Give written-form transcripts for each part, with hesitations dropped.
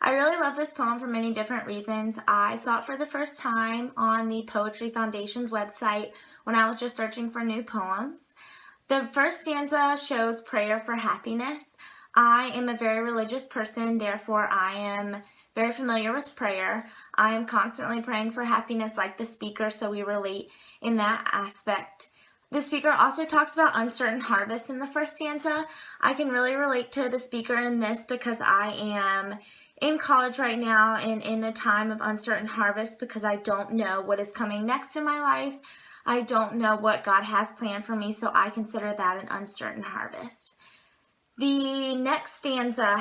I really love this poem for many different reasons. I saw it for the first time on the Poetry Foundation's website when I was just searching for new poems. The first stanza shows prayer for happiness. I am a very religious person, therefore I am very familiar with prayer. I am constantly praying for happiness like the speaker, so we relate in that aspect. The speaker also talks about uncertain harvests in the first stanza. I can really relate to the speaker in this because I am in college right now and in a time of uncertain harvest because I don't know what is coming next in my life. I don't know what God has planned for me, so I consider that an uncertain harvest. The next stanza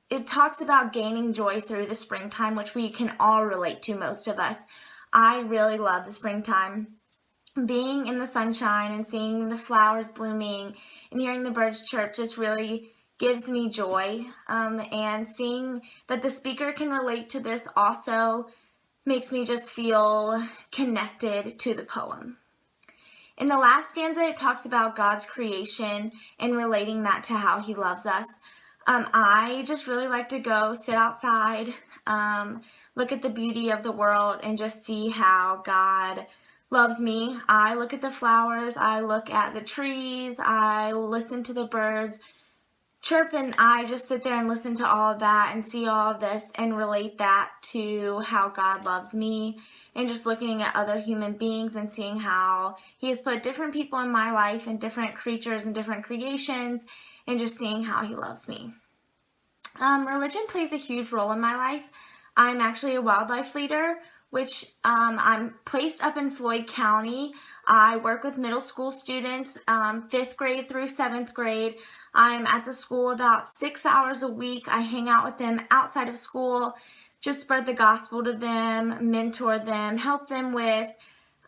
it talks about gaining joy through the springtime, which we can all relate to, most of us. I really love the springtime. Being in the sunshine and seeing the flowers blooming and hearing the birds chirp just really gives me joy. And seeing that the speaker can relate to this also makes me just feel connected to the poem. In the last stanza, it talks about God's creation and relating that to how He loves us. I just really like to go sit outside, look at the beauty of the world, and just see how God loves me. I look at the flowers, I look at the trees, I listen to the birds chirp, and I just sit there and listen to all of that and see all of this and relate that to how God loves me, and just looking at other human beings and seeing how He has put different people in my life and different creatures and different creations, and just seeing how He loves me. Religion plays a huge role in my life. I'm actually a wildlife leader, which I'm placed up in Floyd County. I work with middle school students, 5th grade through 7th grade. I'm at the school about 6 hours a week. I hang out with them outside of school, just spread the gospel to them, mentor them, help them with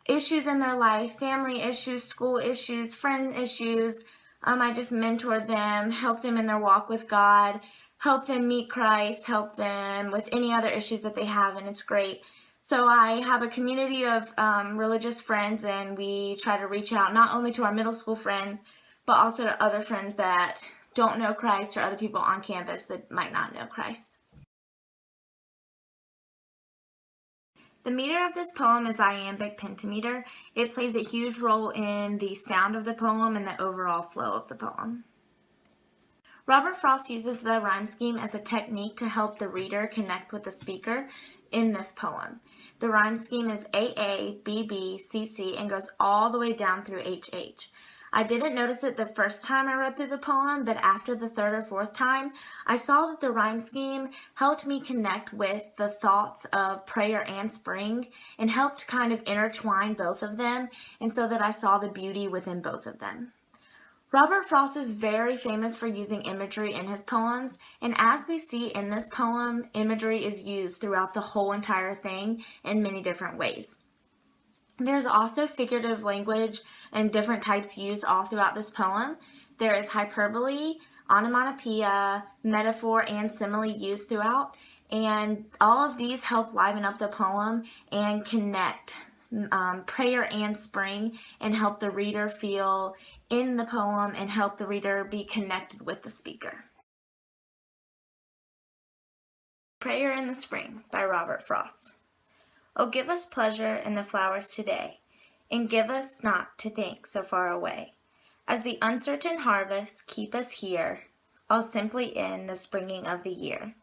issues in their life, family issues, school issues, friend issues. I just mentor them, help them in their walk with God, help them meet Christ, help them with any other issues that they have, and it's great. So I have a community of religious friends, and we try to reach out not only to our middle school friends, but also to other friends that don't know Christ or other people on campus that might not know Christ. The meter of this poem is iambic pentameter. It plays a huge role in the sound of the poem and the overall flow of the poem. Robert Frost uses the rhyme scheme as a technique to help the reader connect with the speaker in this poem. The rhyme scheme is AA, BB, CC, and goes all the way down through HH. I didn't notice it the first time I read through the poem, but after the 3rd or 4th time, I saw that the rhyme scheme helped me connect with the thoughts of prayer and spring and helped kind of intertwine both of them, and so that I saw the beauty within both of them. Robert Frost is very famous for using imagery in his poems, and as we see in this poem, imagery is used throughout the whole entire thing in many different ways. There's also figurative language and different types used all throughout this poem. There is hyperbole, onomatopoeia, metaphor, and simile used throughout, and all of these help liven up the poem and connect prayer and spring and help the reader feel in the poem and help the reader be connected with the speaker. Prayer in the Spring by Robert Frost. Oh, give us pleasure in the flowers today, and give us not to think so far away. As the uncertain harvest keep us here, all simply in the springing of the year.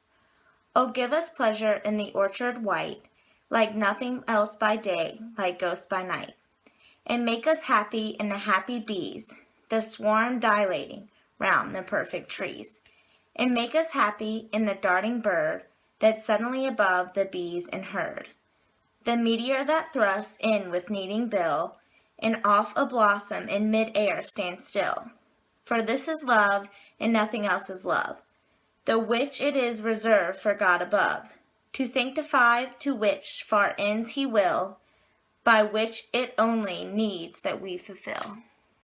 Oh, give us pleasure in the orchard white, like nothing else by day, like ghosts by night. And make us happy in the happy bees, the swarm dilating round the perfect trees. And make us happy in the darting bird that's suddenly above the bees and herd. The meteor that thrusts in with kneading bill, and off a blossom in mid-air stands still. For this is love, and nothing else is love, the which it is reserved for God above, to sanctify, to which far ends He will, by which it only needs that we fulfill.